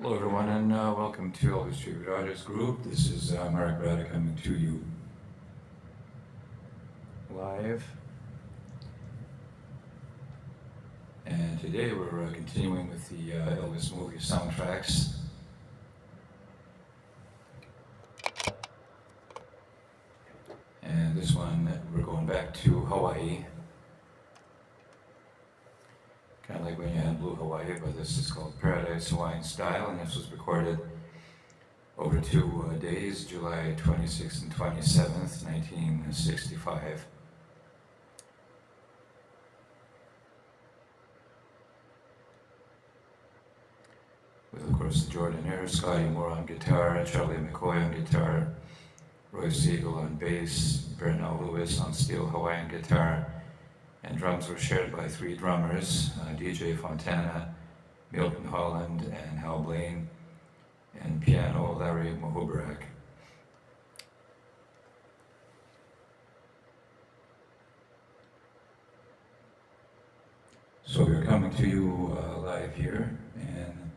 Hello everyone and welcome to ELVIS Tribute Artist Group. This is MAREK coming to you live. And today we're continuing with the ELVIS movie soundtracks. And this one, we're going back to Hawaii. Kind of like when you had Blue Hawaii, but this is called Paradise Hawaiian Style, and this was recorded over 2 days, July 26th and 27th, 1965. With, of course, the Jordanaires, Scotty Moore on guitar, Charlie McCoy on guitar, Roy Siegel on bass, Bernal Lewis on steel Hawaiian guitar, and drums were shared by 3 drummers, DJ Fontana, Milton Holland, and Hal Blaine, and piano Larry Mahubarak. So we're coming to you live here, and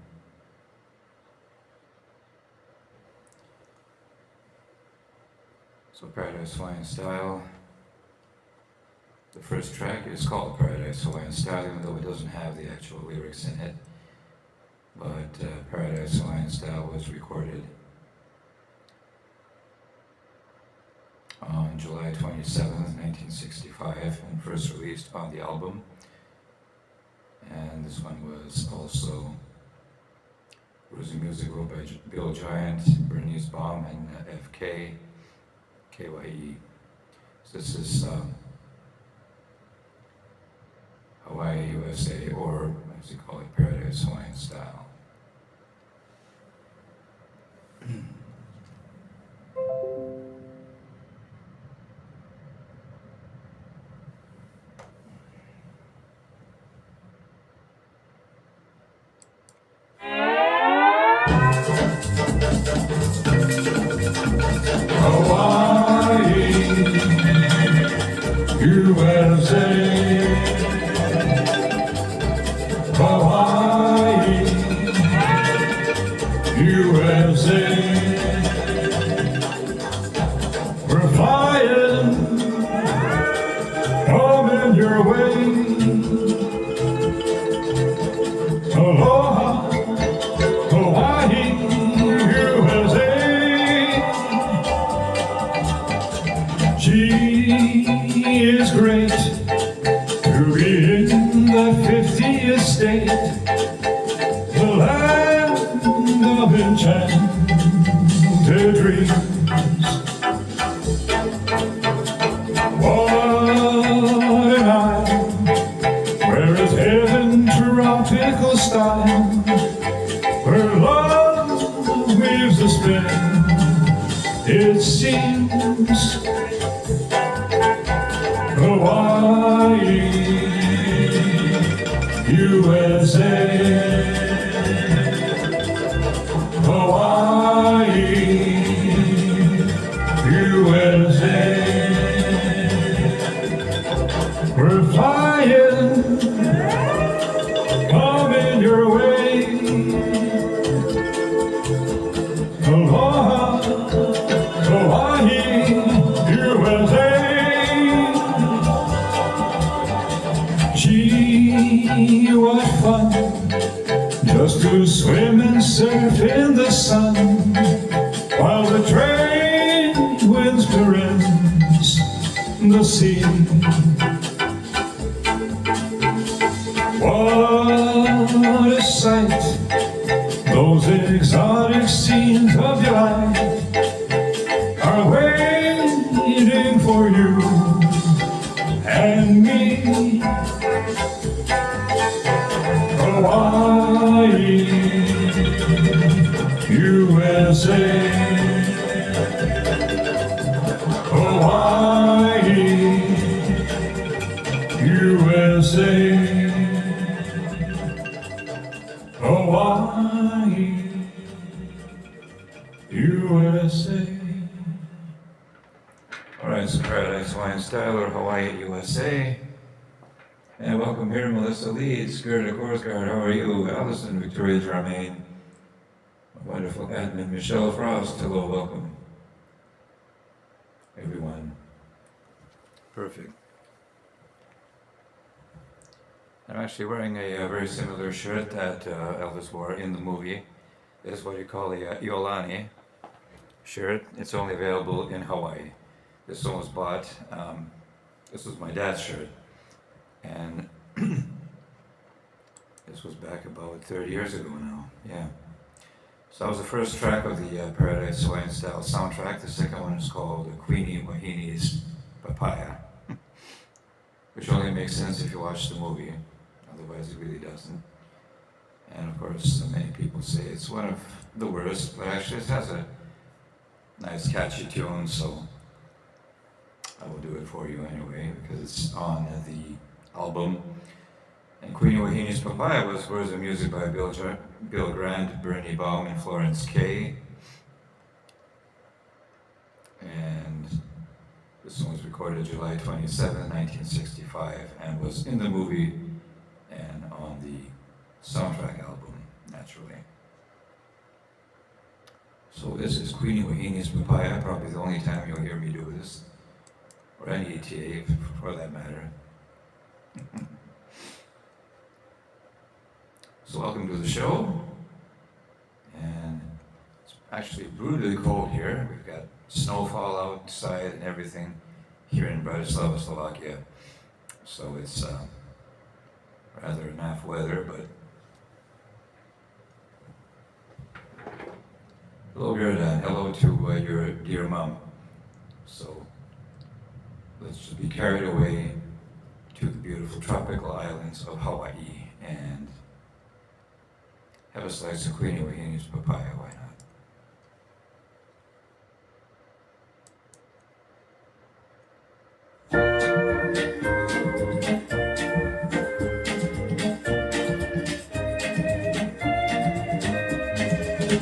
so Paradise Hawaiian Style. The first track is called Paradise Hawaiian Style, even though it doesn't have the actual lyrics in it. But Paradise Hawaiian Style was recorded on July 27th, 1965, and first released on the album. And this one was also was a musical by Bill Giant, Bernice Baum, and FK, KYE. So this is Hawaii, USA, or as you call it, Paradise Hawaiian Style. Hawaii, USA. Hawaii, USA. We're flying, coming your way. Aloha, Hawaii, USA. She is great to be in the 50th state, the land of enchanted dreams. What an island, where is heaven tropical style, where love weaves a spell, it seems. Hawaii, USA. Hawaii, USA. We're flying, coming your way. Aloha, Hawaii, USA. Gee, what fun, just to swim and surf in the sun, while the trade winds caress the sea. What a sight, those exotic scenes of your life are waiting for you and me. Hawaii, USA. Hawaii, USA. Hawaii, USA. All right, so Paradise Hawaiian Style, or Hawaii, USA. And welcome here, Melissa Leeds, Gerda Korsgaard, how are you? Allison, Victoria Germain, wonderful admin, Michelle Frost. Hello, welcome, everyone. Perfect. I'm actually wearing a very similar shirt that Elvis wore in the movie. It's what you call the Iolani shirt. It's only available in Hawaii. This one was bought, this was my dad's shirt, and this was back about 30 years ago now, yeah. So that was the first track of the Paradise Hawaiian Style soundtrack. The second one is called Queenie Wahini's Papaya, which only makes sense if you watch the movie, otherwise it really doesn't. And of course, many people say it's one of the worst, but actually it has a nice catchy tune, so I will do it for you anyway, because it's on the album. And Queenie Wahini's Papaya was words and music by Bill Grant, Bernie Baum, and Florence Kay. And this song was recorded July 27, 1965, and was in the movie and on the soundtrack album, naturally. So this is Queenie Wahini's Papaya, probably the only time you'll hear me do this, or any ETA for that matter. So welcome to the show, and it's actually brutally cold here. We've got snowfall outside and everything here in Bratislava, Slovakia. So it's rather naff weather, but hello Gerda, hello to your dear mom. So let's just be carried away to the beautiful tropical islands of Hawaii and have a slice of Queenie Wahini's Papaya, why not?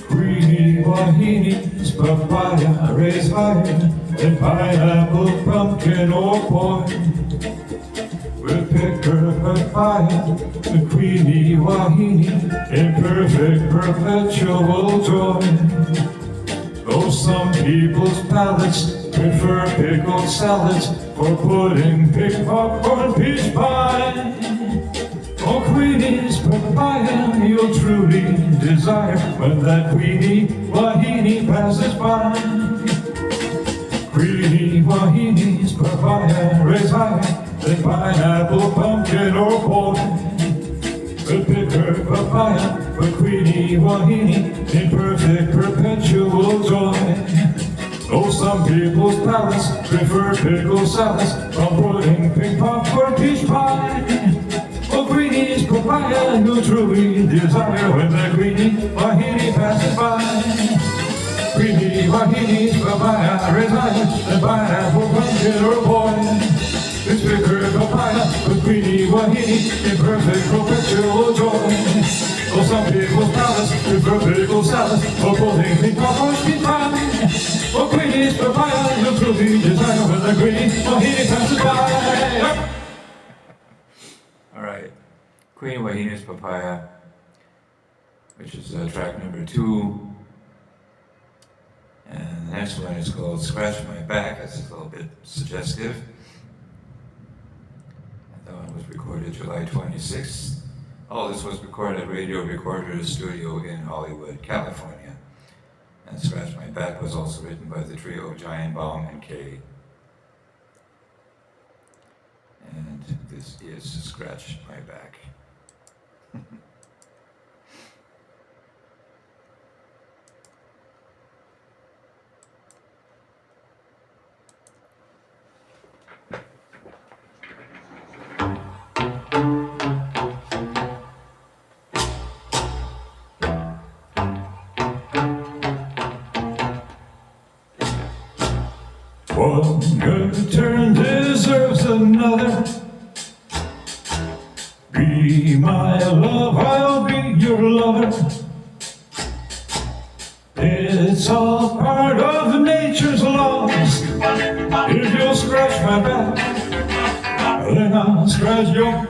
Queenie Wahini's papaya raised higher than pineapple, pumpkin, or corn. We'll pick her papaya, the Queenie Wahini, in perfect perpetual joy. Though some people's palates prefer pickled salads or pudding, pick popcorn, peach pie. Oh, Queenie's papaya you'll truly desire when that Queenie Wahini passes by. Queenie Wahini's papaya raised higher than pineapple, pumpkin, or corn. We'll pick her papaya, but Queenie Wahini in perfect perpetual joy. Though some people's palates prefer pickled salads from pudding, pink popcorn, peach pie. Oh, Queenie's papaya you'll truly desire when the Queenie Wahini passes by. Queenie Wahini's papaya raised higher than pineapple, pumpkin, or corn. It's bigger papaya with Queenie Wahini in perfect perpetual joy. Oh, some people's palates prefer pickled salads or pudding, pink popcorn, peach pie. Oh, Queenie's papaya you'll truly desire when the Queenie Wahini passes by. Alright, Queenie Wahini's Papaya, which is track number 2. And the next one is called Scratch My Back. That's a little bit suggestive. And that one was recorded July 26th. All this was recorded at Radio Recorder's studio in Hollywood, California. And Scratch My Back was also written by the trio Giant Baum and Kay. And this is Scratch My Back. One good turn deserves another. Be my love, I'll be your lover. It's all part of nature's laws. If you'll scratch my back, then I'll scratch yours.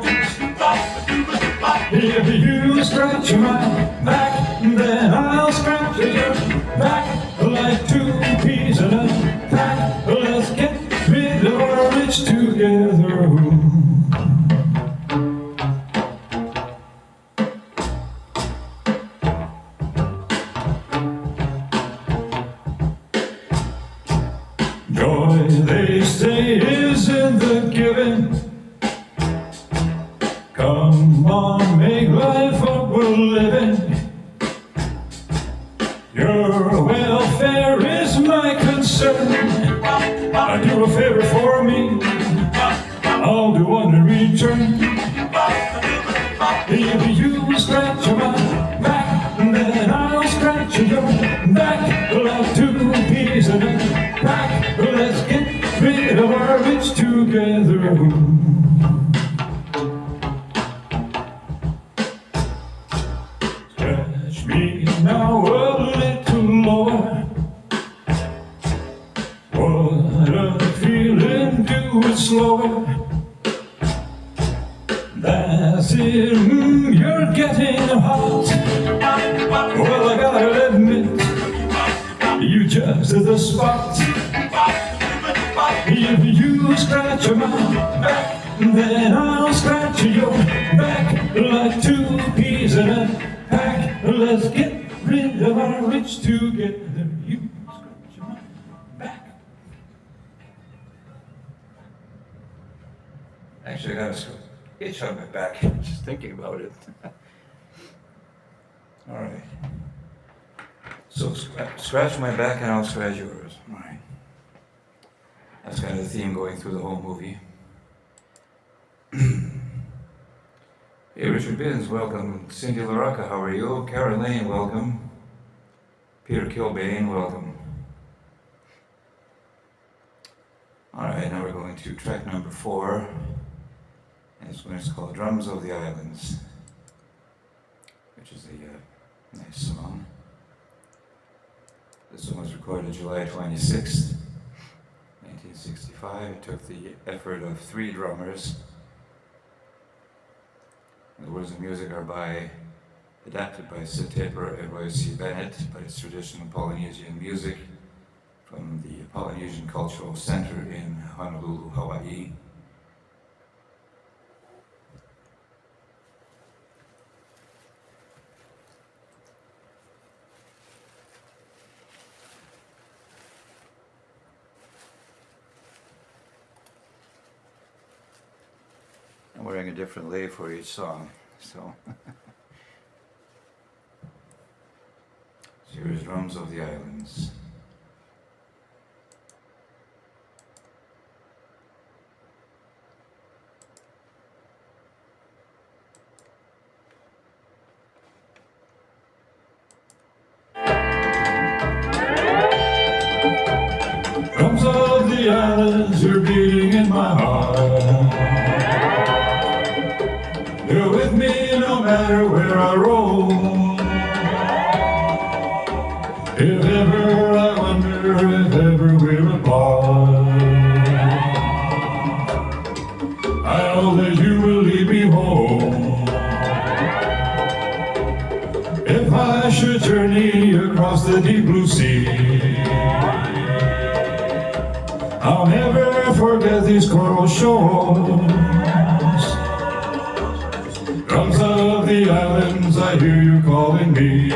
If you scratch my back, then I'll scratch capture your back like two peas in a pack. Let's get rid of our rich together. Joy, they say, is in the giving. Come on, make life what we're living. Your welfare is my concern. Do a favor for me, I'll do one in return. If you scratch my back, then I'll scratch your back like two peas in a pack. Let's get rid of our rich together. Scratch me now a little lower. What a feeling, do it slower. That's it, you're getting hot. Well, I gotta admit, you just hit the spot. If you scratch my back, then I'll scratch your back like two peas in a pack. Let's get rid of our rich together. You scratch my back. Actually, I got a itch on my back, just thinking about it. All right. So scratch my back and I'll scratch yours. All right. That's kind of the theme going through the whole movie. Hey, Richard Bins, welcome. Cindy LaRocca, how are you? Karen Lane, welcome. Peter Kilbane, welcome. All right, now we're going to track number 4. And this one is called Drums of the Islands, which is a nice song. This one was recorded July 26th, 1965. It took the effort of 3 drummers. The words and music are adapted by Sid Taper and Roy C. Bennett, but it's traditional Polynesian music from the Polynesian Cultural Center in Honolulu, Hawaii. I'm wearing a different lei for each song, so. So here's Drums of the Islands. Drums of the islands, you're beating in my heart. You're with me no matter where I roam. If ever I wonder, if ever we're apart, I know that you will lead me home. If I should journey across the deep blue sea, I'll never forget these coral shores. Drums of the islands, I hear you calling me,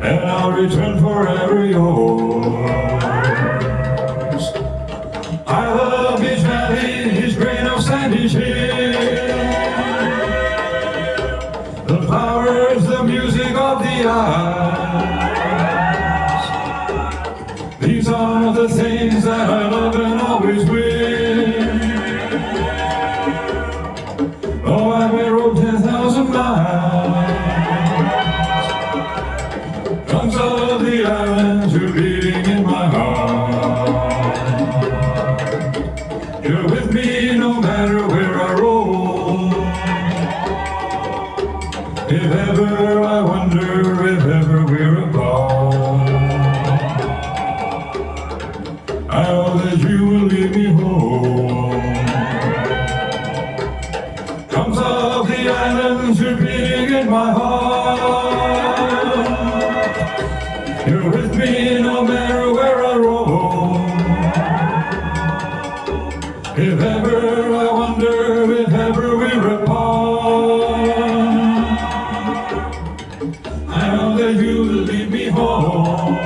and I'll return forever yours. I love each valley, each grain of sand, each hill, the flowers, the music of the isles. These are the things that I love and always will. Oh, I may roam 10,000 miles. Drums of the islands, you're beating in my heart. You're with me no matter where I roam. If ever I wonder, if ever we're apart, I know that you will lead me home. Drums of the islands, you're beating in my heart. ever, I wonder if ever we're apart. I know that you will lead me home.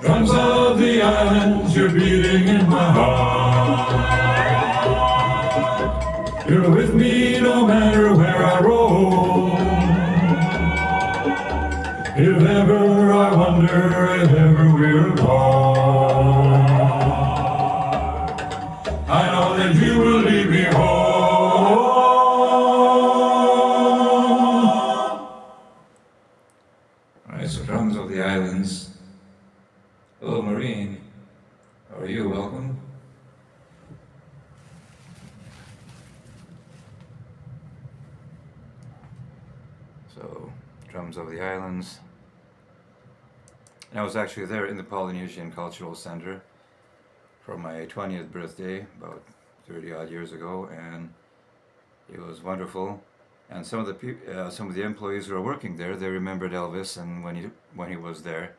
Drums of the islands, you're beating in my heart. You're with me no matter where I roam. If ever I wonder if ever we're apart, I know that you will lead me home. Alright, so Drums of the Islands. Hello, Marine. How are you? Welcome. So, Drums of the Islands. And I was actually there in the Polynesian Cultural Center for my 20th birthday, about 30 odd years ago, and it was wonderful. And some of the employees who were working there, they remembered Elvis, and when he was there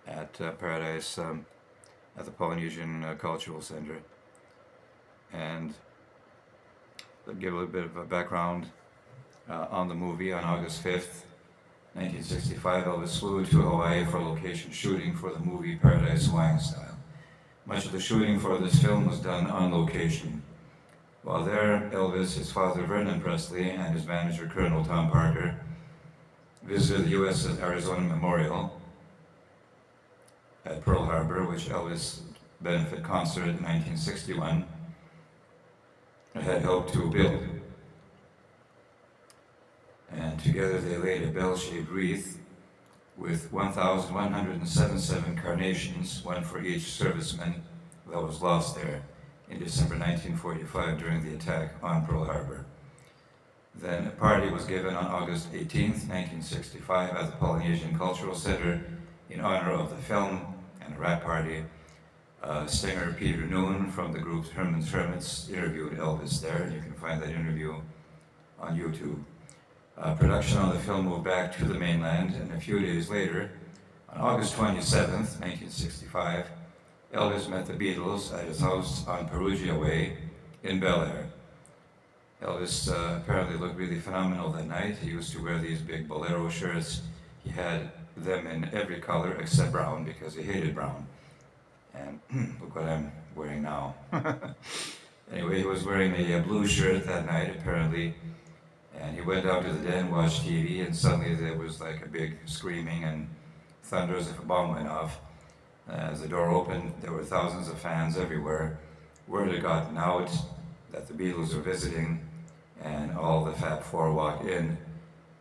at Paradise at the Polynesian Cultural Center. And I'll give a little bit of a background on the movie. On August 5th, 1965, Elvis flew to Hawaii for location shooting for the movie Paradise Hawaiian Style. Much of the shooting for this film was done on location. While there, Elvis, his father Vernon Presley, and his manager Colonel Tom Parker visited the USS Arizona Memorial at Pearl Harbor, which Elvis benefit concert in 1961 had helped to build. And together they laid a bell-shaped wreath with 1,177 carnations, one for each serviceman that was lost there in December 1945 during the attack on Pearl Harbor. Then a party was given on August 18th, 1965 at the Polynesian Cultural Center in honor of the film, and a rap party. Singer Peter Noon from the group Herman's Hermits interviewed Elvis there. You can find that interview on YouTube. Production on the film moved back to the mainland, and a few days later, on August 27th, 1965, Elvis met the Beatles at his house on Perugia Way in Bel Air. Elvis apparently looked really phenomenal that night. He used to wear these big bolero shirts. He had them in every color except brown because he hated brown. And look what I'm wearing now. Anyway, he was wearing a blue shirt that night apparently, and he went out to the den, watched TV, and suddenly there was like a big screaming and thunder as if a bomb went off. As the door opened, there were thousands of fans everywhere. Word had gotten out that the Beatles were visiting, and all the Fab Four walked in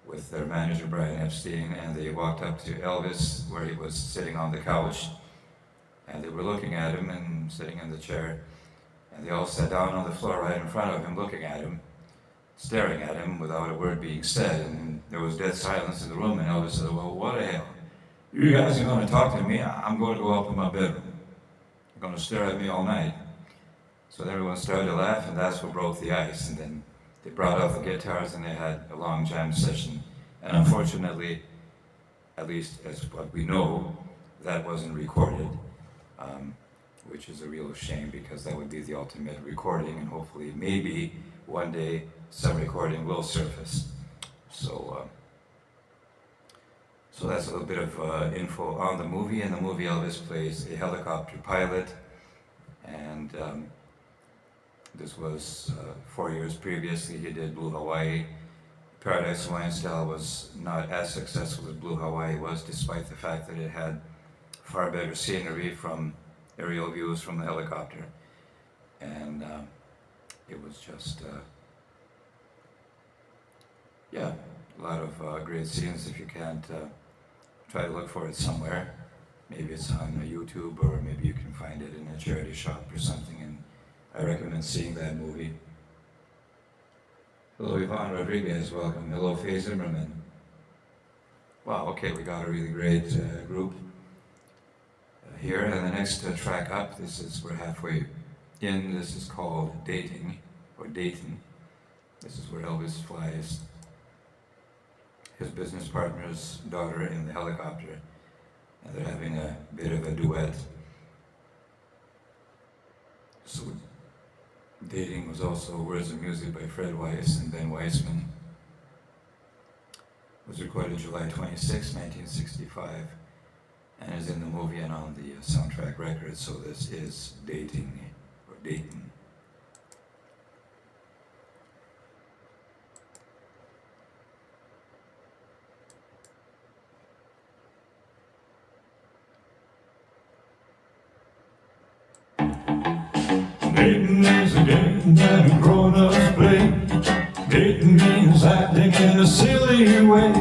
with their manager Brian Epstein, and they walked up to Elvis where he was sitting on the couch, and they were looking at him and sitting in the chair, and they all sat down on the floor right in front of him, looking at him, staring at him without a word being said, and there was dead silence in the room, and Elvis said, "Well, what the hell? You guys are going to talk to me? I'm going to go up in my bedroom. You're going to stare at me all night." So everyone started to laugh, and that's what broke the ice, and then they brought out the guitars and they had a long jam session. And unfortunately, at least as what we know, that wasn't recorded, which is a real shame because that would be the ultimate recording, and hopefully, maybe one day, some recording will surface. So that's a little bit of info on the movie. In the movie, Elvis plays a helicopter pilot, and this was 4 years previously. He did Blue Hawaii. Paradise Hawaiian Style was not as successful as Blue Hawaii was, despite the fact that it had far better scenery from aerial views from the helicopter. And it was just, a lot of great scenes. If you can't, try to look for it somewhere. Maybe it's on YouTube, or maybe you can find it in a charity shop or something, and I recommend seeing that movie. Hello, Yvonne Rodriguez, welcome. Hello, Faye Zimmerman. Wow, okay, we got a really great group here. And the next track up, we're halfway in. This is called Dating, or Dayton. This is where Elvis flies his business partner's daughter in the helicopter, and they're having a bit of a duet. So Dating was also words and music by Fred Weiss and Ben Weissman. It was recorded July 26, 1965, and is in the movie and on the soundtrack record, so this is Dating, or Dayton. Dating is a game that grown-ups play. Dating means acting in a silly way.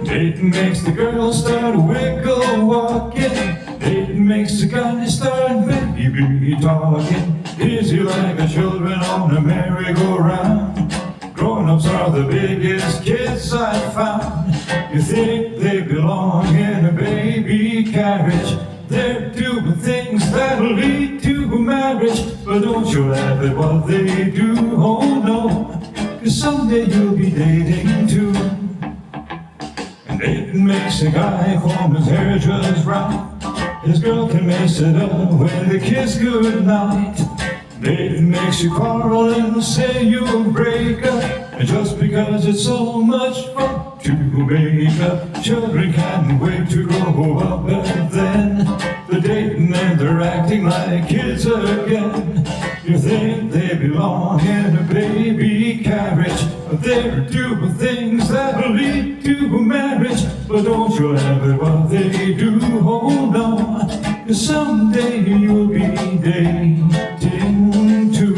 Dating makes the girl start wiggle walking. Dating makes the guy start maybe talking. Dizzy like a children on a merry-go-round. Grown-ups are the biggest kids I've found. You think they belong in a baby carriage. They're doing things that'll lead to marriage. But don't you laugh at what they do, oh no, 'cause someday you'll be dating too. And dating makes a guy comb his hair just right. His girl can mess it up when they kiss goodnight. Dating makes you quarrel and say you'll break up, and just because it's so much fun to make up. Children can't wait to grow up, and then they're dating and they're acting like kids again. You think they belong in a baby carriage, but they're doing things that'll lead to marriage. But don't you laugh at what they do, oh no, 'cause someday you'll be dating too.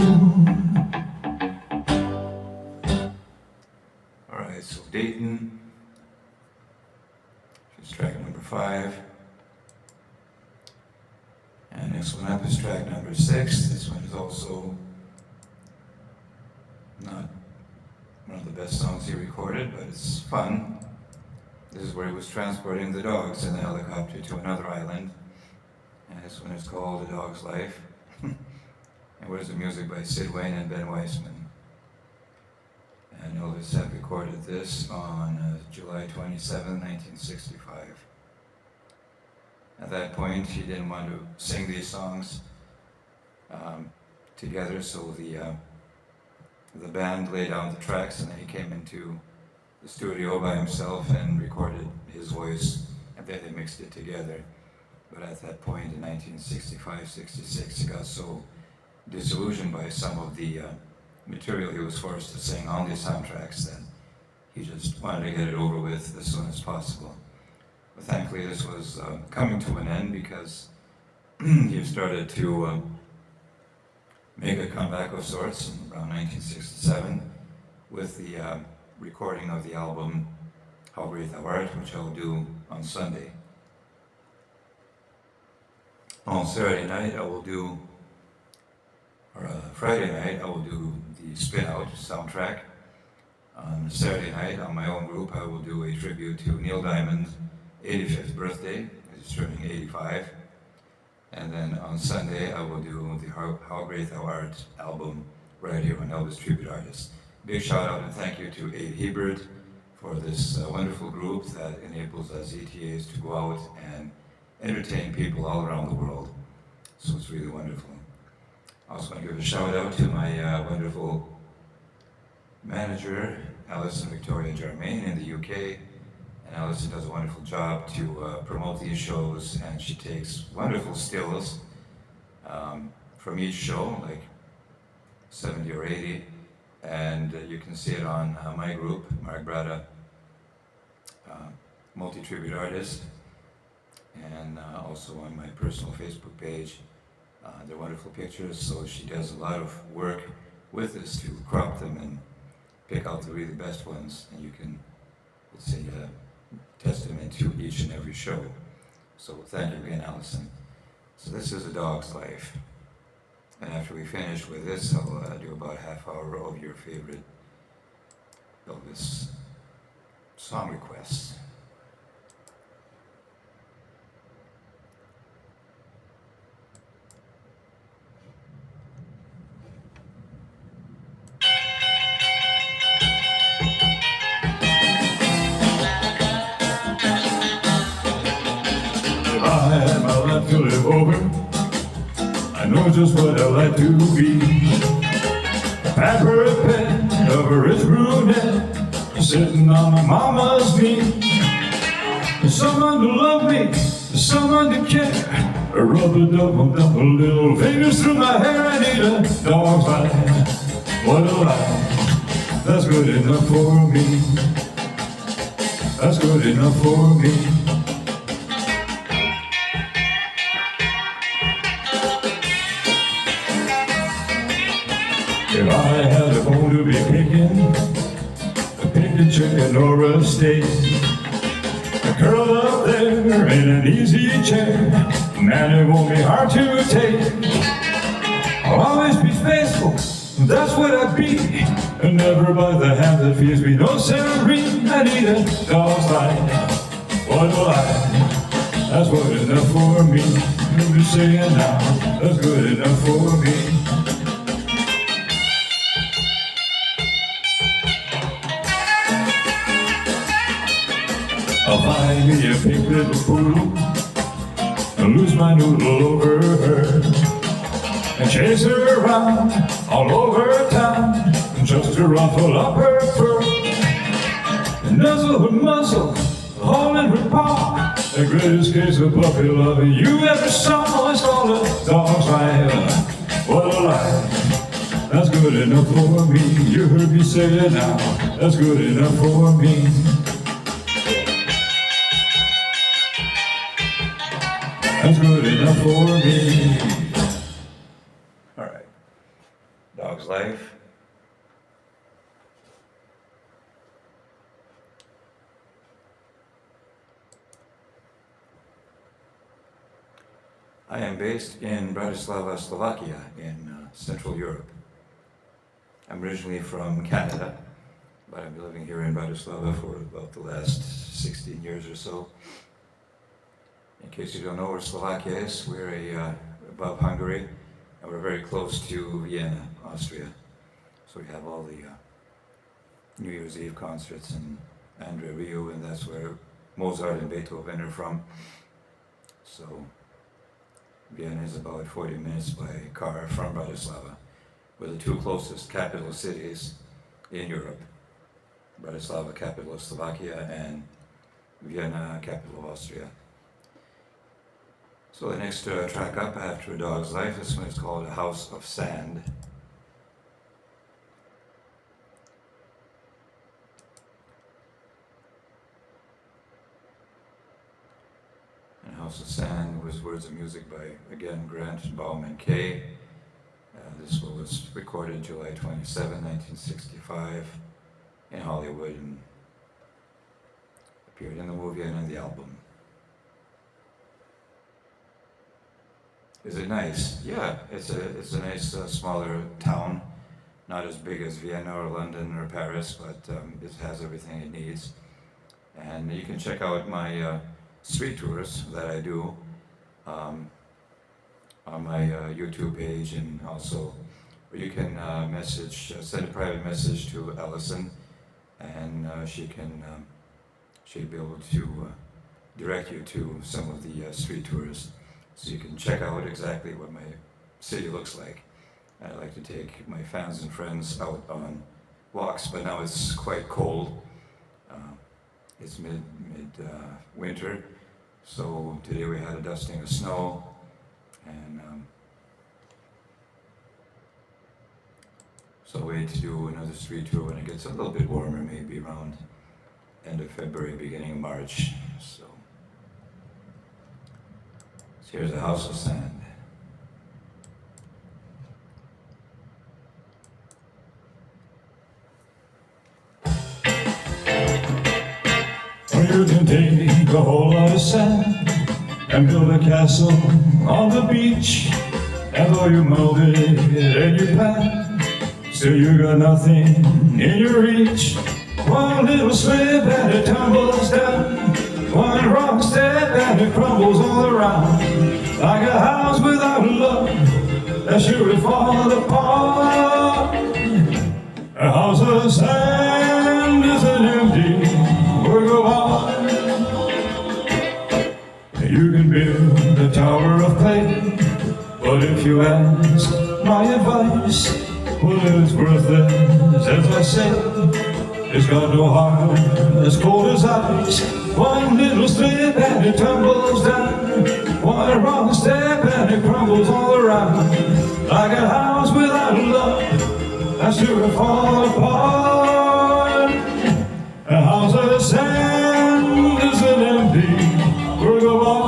Alright, so Dayton, which is track number 5. And next one up is track number 6. This one is also not one of the best songs he recorded, but it's fun. This is where he was transporting the dogs in the helicopter to another island. And this one is called A Dog's Life. And was the music by Sid Wayne and Ben Weissman. And Elvis had recorded this on July 27, 1965. At that point, he didn't want to sing these songs together, so the band laid down the tracks, and then he came into the studio by himself and recorded his voice, and then they mixed it together. But at that point, in 1965-66, he got so disillusioned by some of the material he was forced to sing on these soundtracks that he just wanted to get it over with as soon as possible. But thankfully this was coming to an end, because he started to make a comeback of sorts in around 1967 with the recording of the album How Great Thou Art, which I'll do on Sunday. On Saturday night I will do, or Friday night I will do the Spin Out soundtrack. On Saturday night on my own group I will do a tribute to Neil Diamond's 85th birthday. He's turning 85. And then on Sunday I will do the How Great Thou Art album right here on Elvis Tribute Artists. Big shout out and thank you to Abe Hebert for this wonderful group that enables us ETAs to go out and entertain people all around the world. So it's really wonderful. I also want to give a shout out to my wonderful manager, Alison Victoria Germain in the UK. And Alison does a wonderful job to promote these shows, and she takes wonderful stills from each show, like 70 or 80, and you can see it on my group, Mark Brada, Multi-Tribute Artist, and also on my personal Facebook page. They're wonderful pictures, so she does a lot of work with this to crop them and pick out the really best ones, and you can, let's say, testament to each and every show. So thank you again, Allison. So this is A Dog's Life. And after we finish with this, I'll do about a half hour of your favorite Elvis song requests. If I had my life to live over, I know just what I like to be. A pampered pet of a rich brunette, sitting on my mama's knee. Someone to love me, someone to care. Rub a double little fingers through my hair. I need a dog's life, what a life. That's good enough for me. That's good enough for me. If I had a bone to be picking chicken or a steak, curled up there in an easy chair, man, it won't be hard to take. I'll always be faithful, that's what I be, and never by the hand that feeds me. No serene, I need a dog's life, what a life. That's good enough for me. I'm just saying now, that's good enough for me. I'll find me a pink little poodle and lose my noodle over her and chase her around all over town just to ruffle up her fur and nuzzle her muzzle, hold in her paw. The greatest case of puppy loving you ever saw. It's called a dog's life, what a life. That's good enough for me. You heard me say it now, that's good enough for me. That's good enough for me. All right, dog's life. I am based in Bratislava, Slovakia, in Central Europe. I'm originally from Canada, but I've been living here in Bratislava for about the last 16 years or so. In case you don't know where Slovakia is, we're above Hungary, and we're very close to Vienna, Austria. So we have all the New Year's Eve concerts in Andre Rieu, and that's where Mozart and Beethoven are from. So Vienna is about 40 minutes by car from Bratislava. We're the two closest capital cities in Europe. Bratislava, capital of Slovakia, and Vienna, capital of Austria. So the next track up after A Dog's Life, this one is called A House of Sand. And House of Sand was words and music by, again, Grant, Baum, and Kay. This one was recorded July 27, 1965 in Hollywood and appeared in the movie and in the album. Is it nice? Yeah, it's a nice smaller town, not as big as Vienna or London or Paris, but it has everything it needs. And you can check out my street tours that I do on my YouTube page, and also you can send a private message to Allison, and she'll be able to direct you to some of the street tours. So you can check out exactly what my city looks like. I like to take my fans and friends out on walks, but now it's quite cold. It's mid-winter, so today we had a dusting of snow, and so I'll wait to do another street tour when it gets a little bit warmer, maybe around end of February, beginning of March. So here's A House of Sand. You can take a whole lot of sand and build a castle on the beach, and though you mold it and you plan, still you got nothing in your reach. One little slip and it tumbles down, one wrong step and it crumbles all around. Like a house without love, that sure will fall apart. A house of sand is an empty work of art. You can build a tower of clay, but if you add advice, well, it's worthless, as I say. It's got no heart, as cold as ice. One little slip and it tumbles down. One wrong step and it crumbles all around. Like a house without love, that's sure to fall apart. A house of sand is an empty work of art.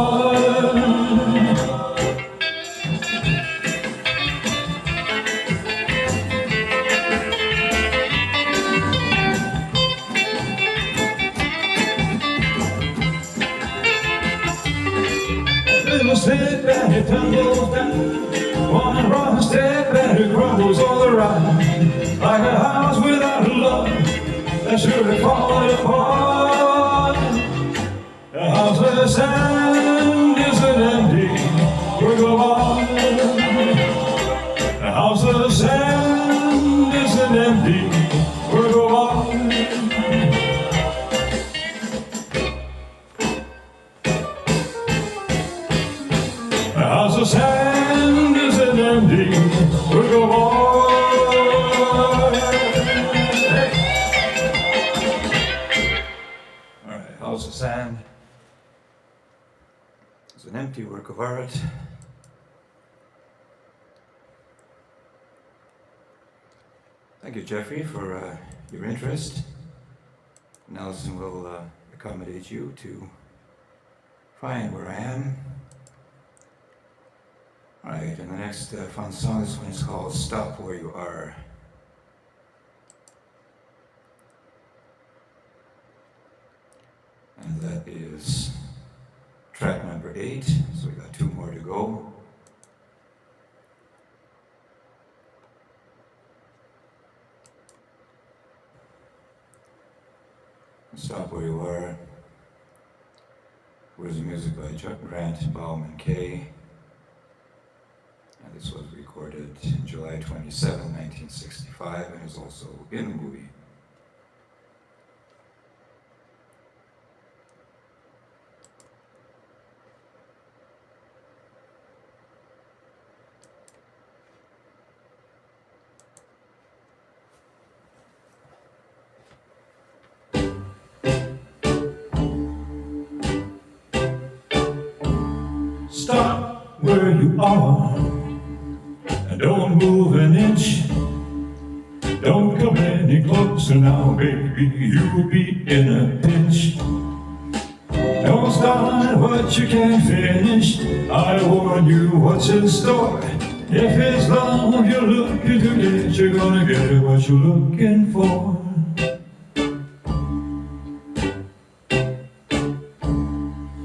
Little step and it tumbles down. One wrong step and it crumbles all around. Like a house without love, that's sure to fall apart. A house of sand is an empty work of art. A house of sand is an empty work of art. A house of sand is an empty work of art. All right, house of sand is an empty work of art. Thank you, Jeffrey, for your interest. Nelson will accommodate you to find where I am. Alright, and the next fun song, this one is called Stop Where You Are. And that is track number 8, so we got 2 more to go. Stop Where You Are. Was music by Grant Bauman Kay. And this was recorded July 27, 1965, and is also in a movie. Stop where you are. Don't move an inch. Don't come any closer now, baby. You'll be in a pinch. Don't start what you can't finish. I warn you what's in store. If it's love you're looking to get, you're gonna get what you're looking for.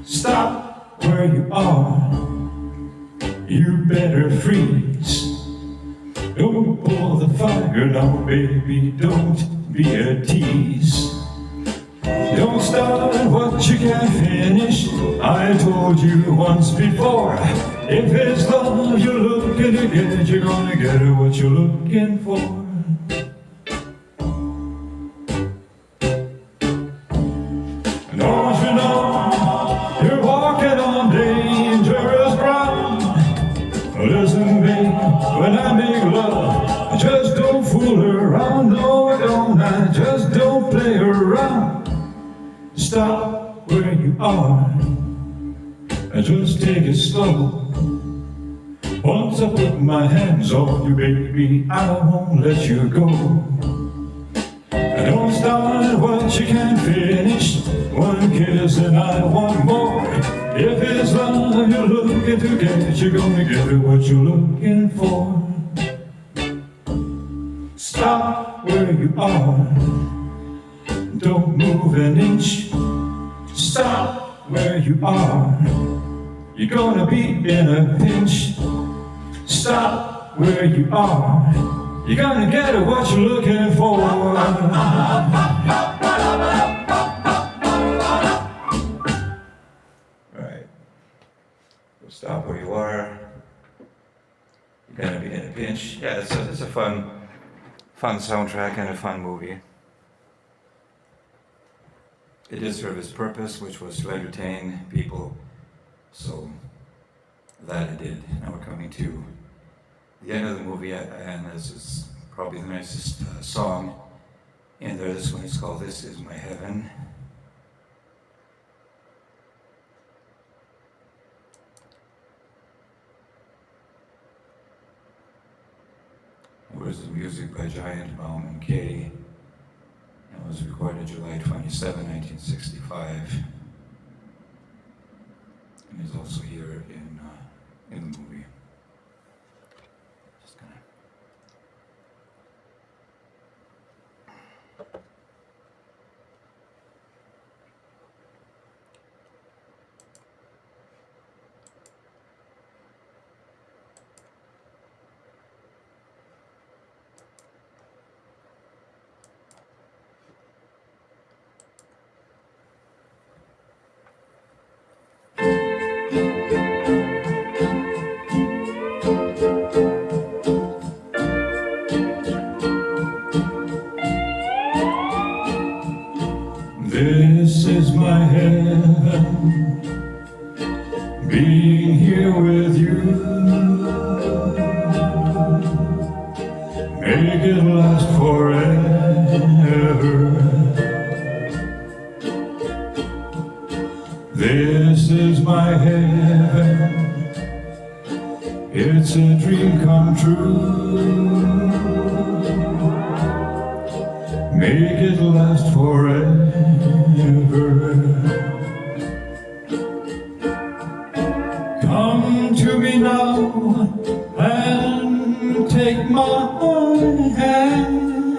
Stop where you are. You better freeze. Don't pull the fire now, baby, don't be a tease. Don't start what you can't finish. I told you once before, if it's love you're looking to get, you're gonna get what you're looking for. Don't you know, you're walking on dangerous ground. Listen, babe, when I make love, just don't fool around. No, I don't, I just don't play around. Stop where you are and just take it slow. Once I put my hands on you, baby, I won't let you go. Don't start what you can't finish. One kiss and I want more. If it's love you're looking to get, you're gonna get what you're looking for. Stop where you are. Don't move an inch. Stop where you are. You're gonna be in a pinch. Stop where you are. You're gonna get what you're looking for. Right. Stop where you are. You're gonna be in a pinch. Yeah, it's a fun soundtrack and a fun movie. It did serve its purpose, which was to entertain people, so that it did. Now we're coming to the end of the movie, and this is probably the nicest song in there. This one is called "This Is My Heaven." Words and music by Giant, Baum, and Kay. It was recorded July 27, 1965. And is also here in the movie. Just gonna. This is my heaven, being here with you. Make it last forever. This is my heaven, it's a dream come true. Make it last forever. Come to me now and take my hand.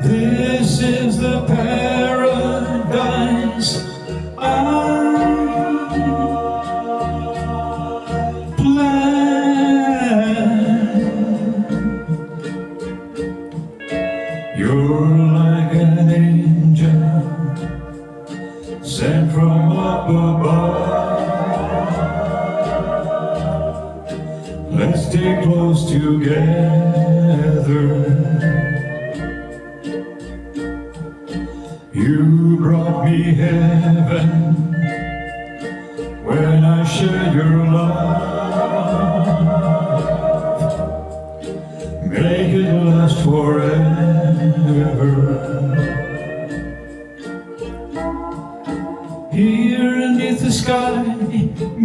This is the paradise I You're like an angel sent from up above. Let's stay close together. You brought me heaven when I shared your love. Make it last forever. Here beneath the sky,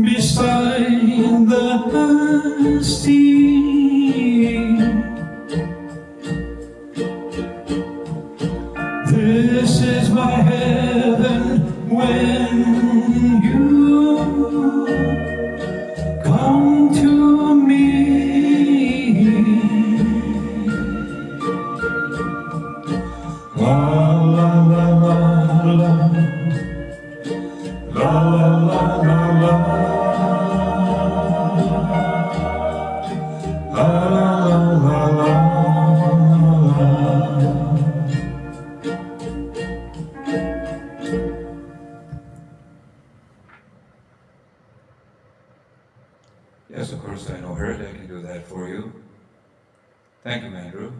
beside the sea, this is my heaven when you come to me. La la la la la, la la la la la, la la la la. Yes, of course, I know her. I can do that for you. Thank you, Andrew.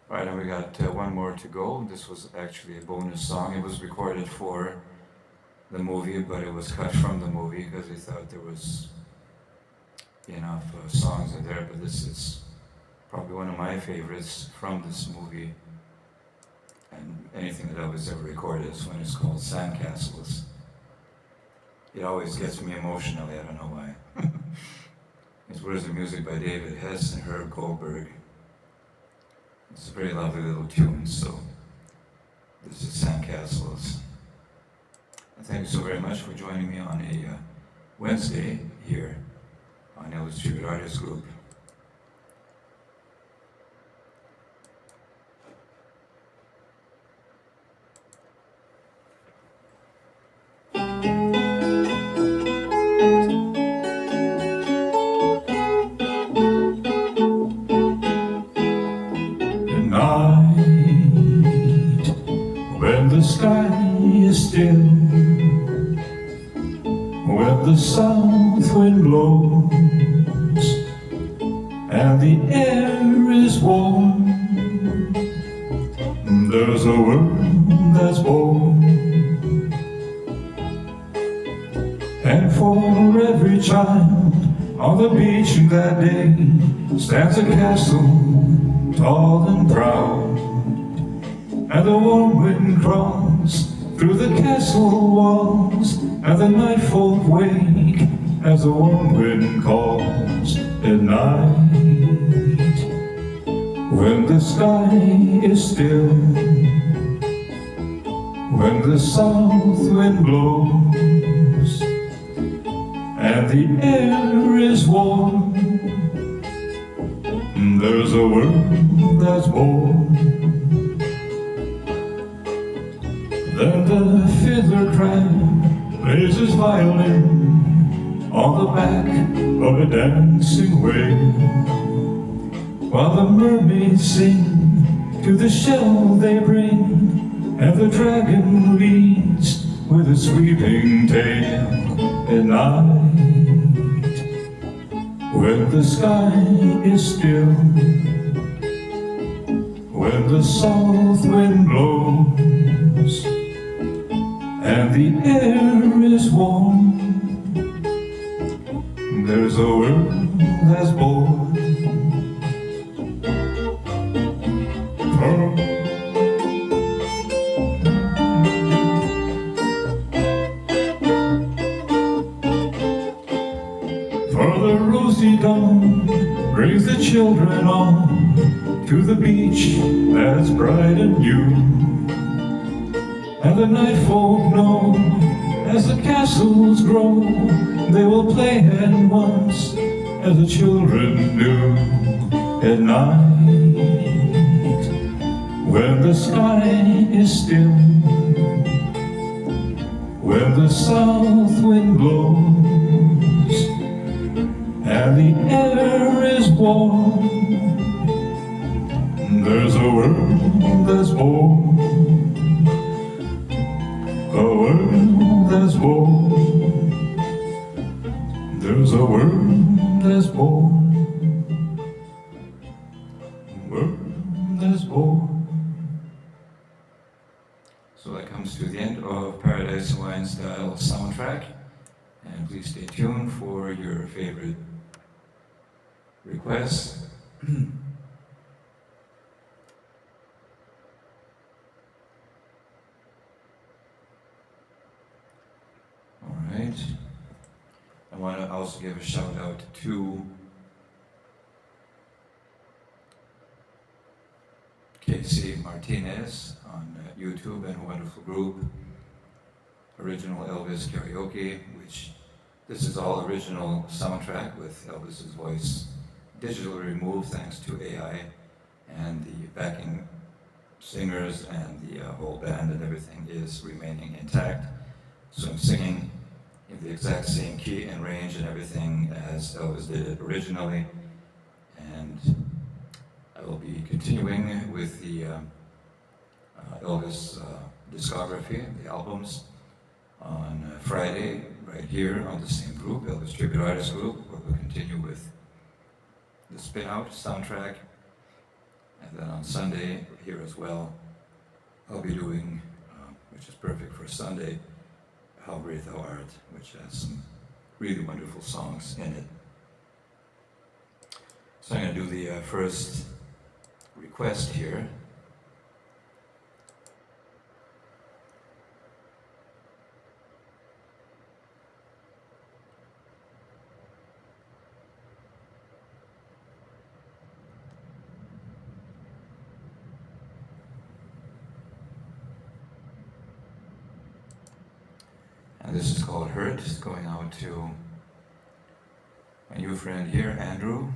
All right, and we got one more to go. This was actually a bonus song. It was recorded for the movie, but it was cut from the movie because we thought there was enough songs in there. But this is probably one of my favorites from this movie. And anything that Elvis ever recorded is when it's called Sandcastles. It always gets me emotionally, I don't know why. It's words and music by David Hess and Herb Goldberg. It's a very lovely little tune, so this is Sandcastles. And thank you so very much for joining me on a Wednesday here on Elvis Tribute Artist Group. When the sky is still, when the south wind blows, and the air is warm, There's a world that's born, and for every child on the beach that day stands a castle tall and proud, and the warm wind crawls through the castle walls, and the night folk wake as the warm wind calls at night. When the sky is still, when the south wind blows, and the air is warm, there's a world that's born. Then the fiddler crab plays his violin on the back of a dancing wave, while the mermaids sing to the shell they bring, and the dragon leads with a sweeping tail at night. When the sky is still, when the south wind blows, and the air is warm, there's a world that's born. For the rosy dawn brings the children on to the beach that's bright and new, and the night folk know as the castles grow, they will play at once as the children do at night. When the sky is still, when the south wind blows, and the air is warm, there's a world that's born, a world that's born, there's a world that's born, a world that's born. So that comes to the end of Paradise Hawaiian Style soundtrack, and please stay tuned for your favorite requests. All right. I want to also give a shout out to Casey Martinez on YouTube and a wonderful group, Original Elvis Karaoke, which this is all original soundtrack with Elvis's voice digitally removed thanks to AI, and the backing singers and the whole band and everything is remaining intact. So I'm singing in the exact same key and range and everything as Elvis did it originally, and I will be continuing with the Elvis discography, the albums, on Friday, right here on the same group, Elvis Tribute Artist Group, where we'll continue with the Spin-Out soundtrack. And then on Sunday, here as well, I'll be doing, which is perfect for Sunday, How Great Thou Art, which has some really wonderful songs in it. So I'm going to do the first request here. And this is called Hurt. It's going out to my new friend here, Andrew.